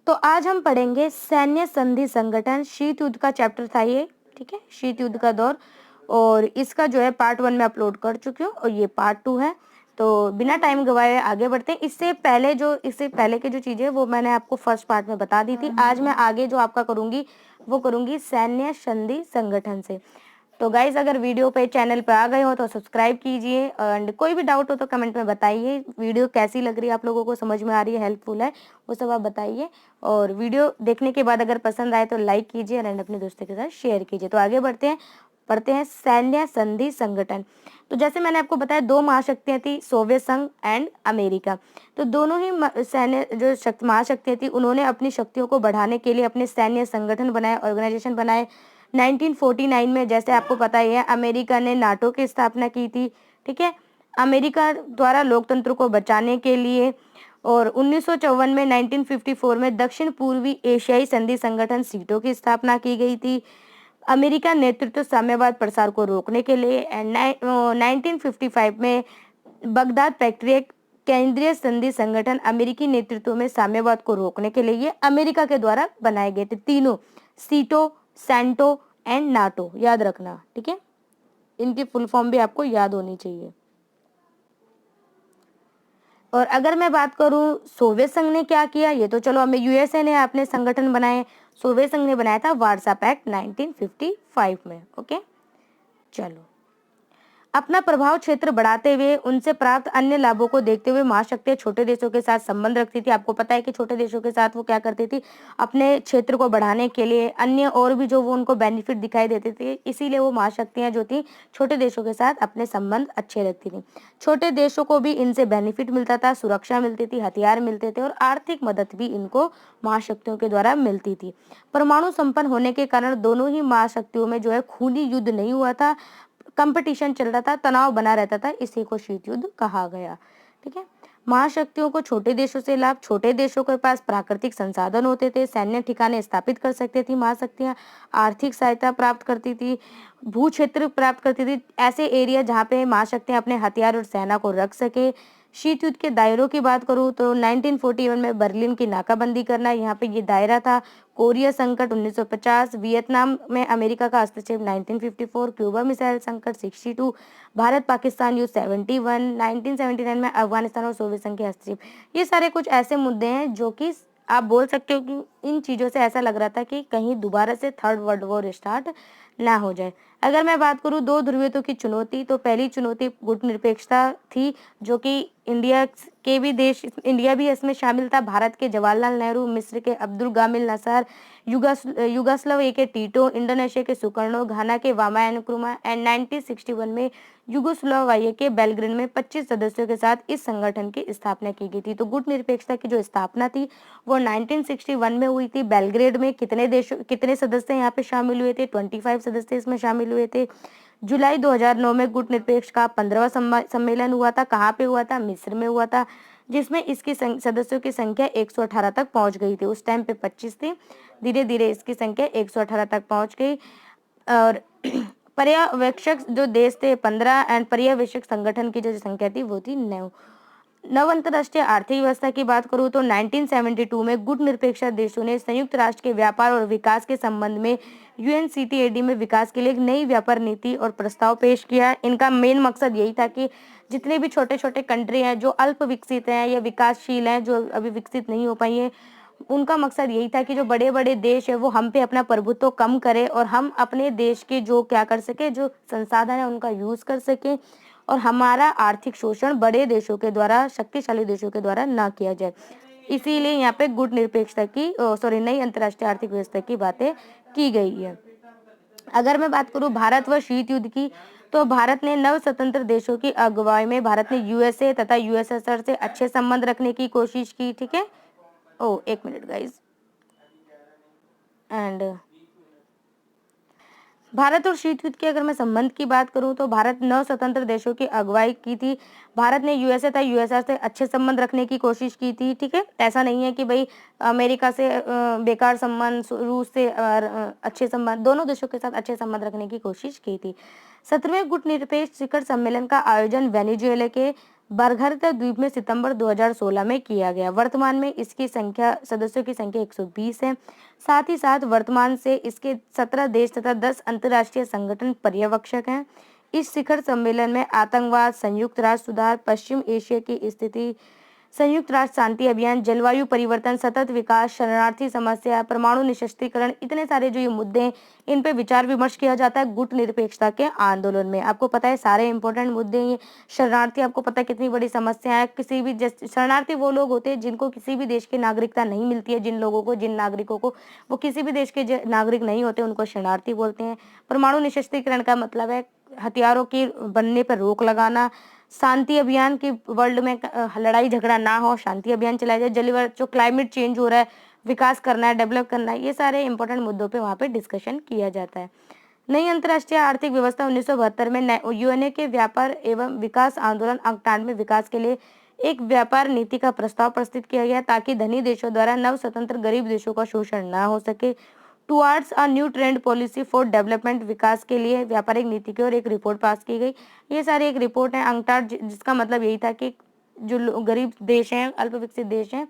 तो आज हम पढ़ेंगे सैन्य संधि संगठन, शीत युद्ध का चैप्टर था ये, ठीक है, शीत युद्ध का दौर। और इसका जो है पार्ट 1 में अपलोड कर चुकी हूँ और ये पार्ट 2 है। तो बिना टाइम गवाए आगे बढ़ते हैं। इससे पहले की जो चीजें वो मैंने आपको फर्स्ट पार्ट में बता दी थी। आज मैं आगे जो आपका करूंगी वो करूंगी सैन्य संधि संगठन से। तो गाइज अगर वीडियो पे चैनल पे आ गए हो तो सब्सक्राइब कीजिए एंड कोई भी डाउट हो तो कमेंट में बताइए। वीडियो कैसी लग रही है, आप लोगों को समझ में आ रही है, हेल्पफुल है, वो सब आप बताइए। और वीडियो देखने के बाद अगर पसंद आए तो लाइक कीजिए एंड अपने दोस्तों के साथ शेयर कीजिए। तो आगे पढ़ते हैं सैन्य संधि संगठन। तो जैसे मैंने आपको बताया, दो महाशक्तियां थी, सोवियत संघ एंड अमेरिका। तो दोनों ही सैन्य जो महाशक्तियां थी, उन्होंने अपनी शक्तियों को बढ़ाने के लिए अपने सैन्य संगठन बनाए, ऑर्गेनाइजेशन बनाए। 1949 में, जैसे आपको पता ही है, अमेरिका ने नाटो की स्थापना की थी, ठीक है, अमेरिका द्वारा लोकतंत्र को बचाने के लिए। और 1954 में 1954 में दक्षिण पूर्वी एशियाई संधि संगठन सीटो की स्थापना की गई थी, अमेरिका नेतृत्व साम्यवाद प्रसार को रोकने के लिए। एंड 1955 में बगदाद पैक्ट, केंद्रीय संधि संगठन अमेरिकी नेतृत्व में साम्यवाद को रोकने के लिए ये अमेरिका के द्वारा बनाए गए थे। तीनों, सीटो, सैंटो एंड नाटो, याद रखना, ठीक है, इनकी फुल फॉर्म भी आपको याद होनी चाहिए। और अगर मैं बात करूं सोवियत संघ ने क्या किया, ये तो चलो हमें यूएसए ने अपने संगठन बनाए, सोवियत संघ ने बनाया था वार्सा पैक्ट 1955 में। ओके, चलो, अपना प्रभाव क्षेत्र बढ़ाते हुए उनसे प्राप्त अन्य लाभों को देखते हुए महाशक्तियां छोटे देशों के साथ संबंध रखती थी। आपको पता है कि छोटे देशों के साथ वो क्या करती थी, अपने क्षेत्र को बढ़ाने के लिए अन्य और भी जो वो उनको बेनिफिट दिखाई देते थे, इसीलिए वो महाशक्तियां जो थी छोटे देशों के साथ अपने संबंध अच्छे रखती थी। छोटे देशों को भी इनसे बेनिफिट मिलता था, सुरक्षा मिलती थी, हथियार मिलते थे और आर्थिक मदद भी इनको महाशक्तियों के द्वारा मिलती थी। परमाणु संपन्न होने के कारण दोनों ही महाशक्तियों में जो है खूनी युद्ध नहीं हुआ था, कंपटीशन चल रहा था, तनाव बना रहता था, इसी को शीत युद्ध कहा गया, ठीक है। महाशक्तियों को छोटे देशों से लाभ, छोटे देशों के पास प्राकृतिक संसाधन होते थे, सैन्य ठिकाने स्थापित कर सकती थी महाशक्तियां, आर्थिक सहायता प्राप्त करती थी, भू क्षेत्र प्राप्त करती थी, ऐसे एरिया जहाँ पे महाशक्तियां अपने हथियार और सेना को रख सके। शीत युद्ध के दायरों की बात करूं तो 1941 में बर्लिन की नाकाबंदी करना, यहाँ पे ये दायरा था। कोरिया संकट 1950, वियतनाम में अमेरिका का हस्तक्षेप 1954, क्यूबा मिसाइल संकट 62, भारत पाकिस्तान युद्ध 71, 1979 में अफगानिस्तान और सोवियत संघ के हस्तक्षेप। ये सारे कुछ ऐसे मुद्दे हैं जो कि आप बोल सकते हो कि इन चीजों से ऐसा लग रहा था कि कहीं दोबारा से थर्ड वर्ल्ड वॉर स्टार्ट ना हो जाए। अगर मैं बात करूं दो ध्रुवीयतों की चुनौती, तो पहली चुनौती गुटनिरपेक्षता थी, जो कि इंडिया भी इसमें शामिल था। भारत के जवाहरलाल नेहरू, मिस्र के अब्दुल गामिल नसार, युगोस्लाविया के टीटो, इंडोनेशिया के सुकर्णो, घाना के वामा नुक्रुमा एंड 1961 में युगोस्लाविया के बेलग्रेड में 25 सदस्यों के साथ इस संगठन की स्थापना की गई थी। तो गुटनिरपेक्षता की जो स्थापना थी वो 1961 में हुई थी। बेलग्रेड में कितने सदस्य यहाँ पे शामिल हुए थे? 25 सदस्य इसमें शामिल हुए थे। जुलाई 2009 में गुटनिरपेक्ष का 15वां सम्मेलन हुआ था। कहाँ पे हुआ था? मिस्र में हुआ था, जिसमें इसकी सदस्यों की संख्या 118 तक पहुंच गई थी। उस टाइम पे 25 थी, धीरे धीरे इसकी संख्या 118 तक पहुंच गई। और पर्यवेक्षक जो देश थे 15 एंड पर्यवेक्षक संगठन की जो संख्या थी वो थी 9। नव अंतरराष्ट्रीय आर्थिक व्यवस्था की बात करूं तो 1972 में गुटनिरपेक्ष देशों ने संयुक्त राष्ट्र के व्यापार और विकास के संबंध में यूएनसीटीएडी में विकास के लिए एक नई व्यापार नीति और प्रस्ताव पेश किया। इनका मेन मकसद यही था कि जितने भी छोटे छोटे कंट्री हैं जो अल्प विकसित हैं या विकासशील हैं, जो अभी विकसित नहीं हो पाई है, उनका मकसद यही था कि जो बड़े बड़े देश है वो हम पे अपना प्रभुत्व कम करे और हम अपने देश के जो क्या कर सके, जो संसाधन है उनका यूज कर सके और हमारा आर्थिक शोषण बड़े देशों के द्वारा, शक्तिशाली देशों के द्वारा ना किया जाए। इसीलिए यहाँ पे गुट निरपेक्षता की नई अंतर्राष्ट्रीय आर्थिक व्यवस्था की बातें की गई है। अगर मैं बात करूं भारत व शीत युद्ध की, तो भारत ने नव स्वतंत्र देशों की अगुवाई में भारत ने यूएसए तथा यूएसएसआर से अच्छे संबंध रखने की कोशिश की, ठीक है। एक मिनट गाइज। एंड भारत और शीत युद्ध के अगर मैं संबंध की बात करूं तो भारत नव स्वतंत्र देशों की अगुवाई की थी। भारत ने यूएसए तथा यूएसआर से अच्छे संबंध रखने की कोशिश की थी, ठीक है। ऐसा नहीं है कि भाई अमेरिका से बेकार संबंध, रूस से अच्छे संबंध, दोनों देशों के साथ अच्छे संबंध रखने की कोशिश की थी। 17वें गुटनिरपेक्ष शिखर सम्मेलन का आयोजन वेनेजुएला के बरगरता द्वीप में सितंबर 2016 में किया गया। वर्तमान में इसकी संख्या सदस्यों की संख्या 120 है। साथ ही साथ वर्तमान से इसके 17 देश तथा 10 अंतर्राष्ट्रीय संगठन पर्यवेक्षक हैं। इस शिखर सम्मेलन में आतंकवाद, संयुक्त राष्ट्र सुधार, पश्चिम एशिया की स्थिति, संयुक्त राष्ट्र शांति अभियान, जलवायु परिवर्तन, सतत विकास, शरणार्थी समस्या, परमाणु निशस्त्रीकरण, इतने सारे जो ये मुद्दे हैं, इन पे विचार विमर्श किया जाता है गुट निरपेक्षता के आंदोलन में। आपको पता है सारे इंपॉर्टेंट मुद्दे हैं ये। शरणार्थी, आपको पता है कितनी बड़ी समस्या है। किसी भी शरणार्थी वो लोग होते हैं जिनको किसी भी देश की नागरिकता नहीं मिलती है। जिन नागरिकों को वो किसी भी देश के नागरिक नहीं होते, उनको शरणार्थी बोलते हैं। परमाणु निशस्त्रीकरण का मतलब है हथियारों के बनने पर रोक लगाना। शांति अभियान की वर्ल्ड में लड़ाई झगड़ा ना हो, शांति अभियान चलाया जाए। जलवायु जो क्लाइमेट चेंज हो रहा है, विकास करना है, डेवलप करना है, ये सारे इंपॉर्टेंट मुद्दों पे वहाँ पे डिस्कशन किया जाता है। नई अंतर्राष्ट्रीय आर्थिक व्यवस्था 1972 में यूएनए के व्यापार एवं विकास आंदोलन अंकटान में विकास के लिए एक व्यापार नीति का प्रस्ताव प्रस्तुत किया गया ताकि धनी देशों द्वारा नव स्वतंत्र गरीब देशों का शोषण न हो सके। Towards a new trend policy for development, विकास के लिए व्यापारिक नीति की ओर एक रिपोर्ट पास की गई। ये सारी एक रिपोर्ट है अंकटाड, जिसका मतलब यही था कि जो गरीब देश हैं, अल्प विकसित देश हैं,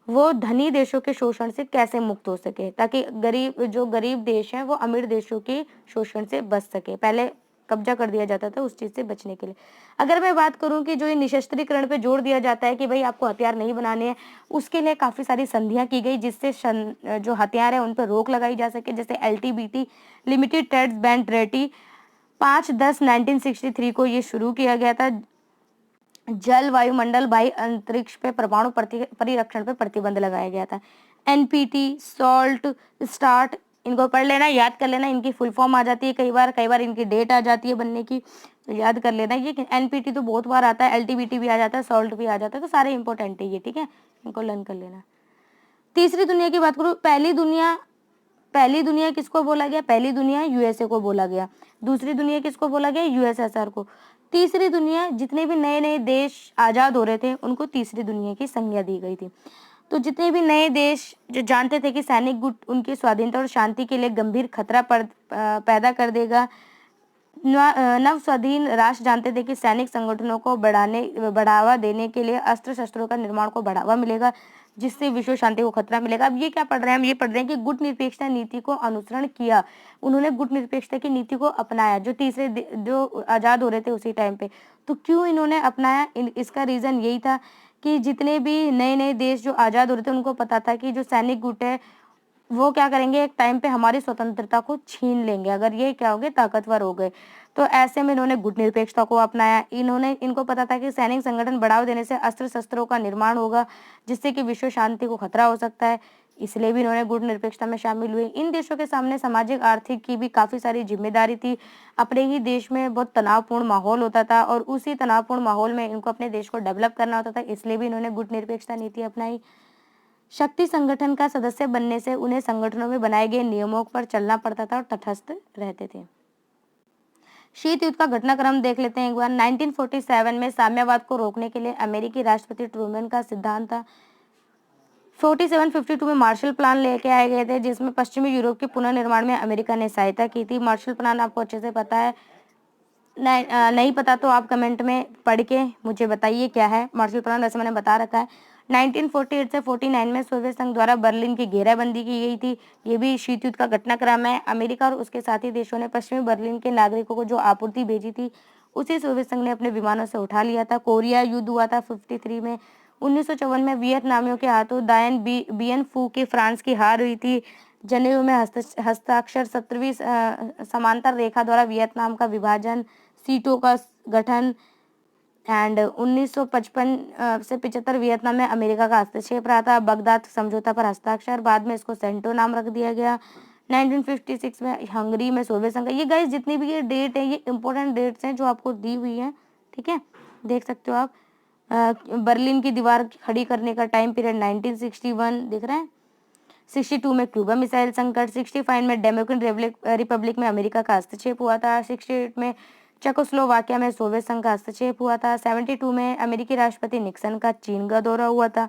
वो धनी देशों के शोषण से कैसे मुक्त हो सके, ताकि गरीब देश हैं वो अमीर देशों के शोषण से बच सके। पहले कब्जा कर दिया जाता था उस चीज से बचने के लिए। अगर मैं बात करूं कि जो ये निशस्त्रीकरण पे जोर दिया जाता है कि भाई आपको हथियार नहीं बनाने हैं, उसके लिए काफी सारी संधियां की गई जिससे जो हथियार है उन पर रोक लगाई जा सके। जैसे एलटीबीटी, लिमिटेड ट्रेड्स बैन ट्रेटी, 5/10/1963 को ये शुरू किया गया था। जल, वायुमंडल, वायु, अंतरिक्ष पे परमाणु परिरक्षण पे प्रतिबंध लगाया गया था। एनपीटी, सॉल्ट, स्टार्ट, इनको पढ़ लेना, याद कर लेना। इनकी फुल फॉर्म आ जाती है कई बार इनकी डेट आ जाती है बनने की, तो याद कर लेना। ये एनपीटी तो बहुत बार आता है, एलटीबीटी भी आ जाता है, सॉल्ट भी आ जाता है, तो सारे इंपॉर्टेंट है ये, ठीक है, इनको लर्न कर लेना। तीसरी दुनिया की बात करूँ, पहली दुनिया किसको बोला गया? पहली दुनिया यूएसए को बोला गया। दूसरी दुनिया किसको बोला गया? यूएसएसआर को। तीसरी दुनिया, जितने भी नए नए देश आजाद हो रहे थे उनको तीसरी दुनिया की संज्ञा दी गई थी। तो जितने भी नए देश जो जानते थे कि सैनिक गुट उनकी स्वाधीनता और शांति के लिए गंभीर खतरा पैदा कर देगा, नव स्वाधीन राष्ट्र जानते थे कि सैनिक संगठनों को बढ़ावा देने के लिए अस्त्र शस्त्रों का निर्माण को बढ़ावा मिलेगा, जिससे विश्व शांति को खतरा मिलेगा। अब ये क्या पढ़ रहे हैं? हम ये पढ़ रहे हैं कि गुट निरपेक्षता नीति को अनुसरण किया, उन्होंने गुट निरपेक्षता की नीति को अपनाया। जो आजाद हो रहे थे उसी टाइम पे, तो क्यों इन्होंने अपनाया? इसका रीजन यही था कि जितने भी नए नए देश जो आजाद हो रहे थे उनको पता था कि जो सैनिक गुट है वो क्या करेंगे, एक टाइम पे हमारी स्वतंत्रता को छीन लेंगे अगर ये क्या हो गए, ताकतवर हो गए। तो ऐसे में इन्होंने गुट निरपेक्षता को अपनाया। इनको पता था कि सैनिक संगठन बढ़ावा देने से अस्त्र शस्त्रों का निर्माण होगा, जिससे कि विश्व शांति को खतरा हो सकता है, इसलिए भी इन्होंने गुट निरपेक्षता में शामिल हुए। इन देशों के सामने सामाजिक आर्थिक की भी काफी सारी जिम्मेदारी थी। अपने ही देश में बहुत तनावपूर्ण माहौल होता था और उसी तनावपूर्ण माहौल में इनको अपने देश को डेवलप करना होता था, इसलिए भी इन्होंने गुट निरपेक्षता नीति अपनाई। शक्ति संगठन का सदस्य बनने से उन्हें संगठनों में बनाए गए नियमों पर चलना पड़ता था और तटस्थ रहते थे। शीत युद्ध का घटनाक्रम देख लेते हैं एक बार। 1947 में साम्यवाद को रोकने के लिए अमेरिकी राष्ट्रपति ट्रूमैन का सिद्धांत था। 47-52 में मार्शल प्लान लेके आए गए थे, जिसमें पश्चिमी यूरोप के पुनर्निर्माण में अमेरिका ने सहायता की थी। मार्शल प्लान आपको अच्छे से पता है, नहीं पता तो आप कमेंट में पढ़ के मुझे बताइए क्या है मार्शल प्लान। वैसे मैंने बता रखा है। 1948 से 49 में सोवियत संघ द्वारा बर्लिन की घेराबंदी की गई थी। ये भी शीत युद्ध का घटनाक्रम है। अमेरिका और उसके साथी देशों ने पश्चिमी बर्लिन के नागरिकों को जो आपूर्ति भेजी थी उसे सोवियत संघ ने अपने विमानों से उठा लिया था। कोरिया युद्ध हुआ था 53 में। 1954 में वियतनामियों के हाथों दायन बियन फू की फ्रांस की हार हुई थी। जनेऊ में हस्ताक्षर 17वीं समांतर रेखा द्वारा वियतनाम का विभाजन, सीटों का गठन एंड 1955 से 75 वियतनाम में अमेरिका का हस्तक्षेप रहा था। बगदाद समझौता पर हस्ताक्षर, बाद में इसको सेंटो नाम रख दिया गया। 1956 में हंगरी में सोवियत संघ। ये गाइस जितनी भी ये डेट है ये इंपॉर्टेंट डेट्स हैं जो आपको दी हुई है, ठीक है, देख सकते हो आप। बर्लिन की दीवार खड़ी करने का टाइम पीरियड 1961 दिख रहा है। 62 में क्यूबा मिसाइल संकट, 65 में डेमोक्रेटिक रिपब्लिक में अमेरिका का हस्तक्षेप हुआ था, 68 में चेकोस्लोवाकिया में सोवियत संघ का हस्तक्षेप हुआ था, 72 में अमेरिकी राष्ट्रपति निक्सन का चीन का दौरा हुआ था,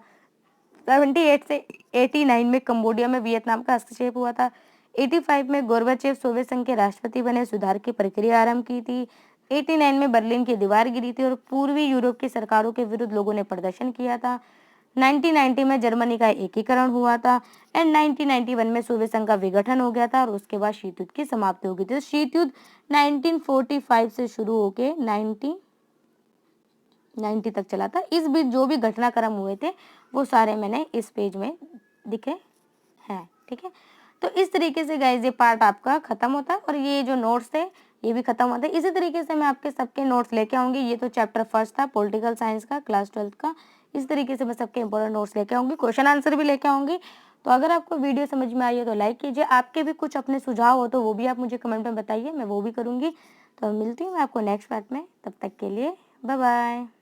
78 से 89 में कंबोडिया में वियतनाम का हस्तक्षेप हुआ था, 85 में गोर्बाचेव सोवियत संघ के राष्ट्रपति बने, सुधार की प्रक्रिया आरंभ की थी, 89 में बर्लिन की दीवार गिरी थी और पूर्वी यूरोप की सरकारों के विरुद्ध लोगों ने प्रदर्शन किया था। 1990 में जर्मनी का एकीकरण हुआ था एंड 1991 में सोवियत संघ का विघटन हो गया था और उसके बाद शीत युद्ध की समाप्ति हो गई थी। शीत युद्ध 1945 से शुरू होके 1990 तक चला था। इस बीच जो भी घटनाक्रम हुए थे वो सारे मैंने इस पेज में दिखे हैं, ठीक है। तो इस तरीके से गाइज ये पार्ट आपका खत्म होता है और ये जो नोट्स थे ये भी खत्म होता है। इसी तरीके से मैं आपके सबके नोट्स लेके आऊंगी। ये तो चैप्टर फर्स्ट था पॉलिटिकल साइंस का, क्लास 12th का। इस तरीके से मैं सबके इंपॉर्टेंट नोट्स लेके आऊंगी, क्वेश्चन आंसर भी लेके आऊंगी। तो अगर आपको वीडियो समझ में आई है तो लाइक कीजिए। आपके भी कुछ अपने सुझाव हो तो वो भी आप मुझे कमेंट में बताइए, मैं वो भी करूंगी। तो मिलती हूँ मैं आपको नेक्स्ट पार्ट में, तब तक के लिए बाय बाय।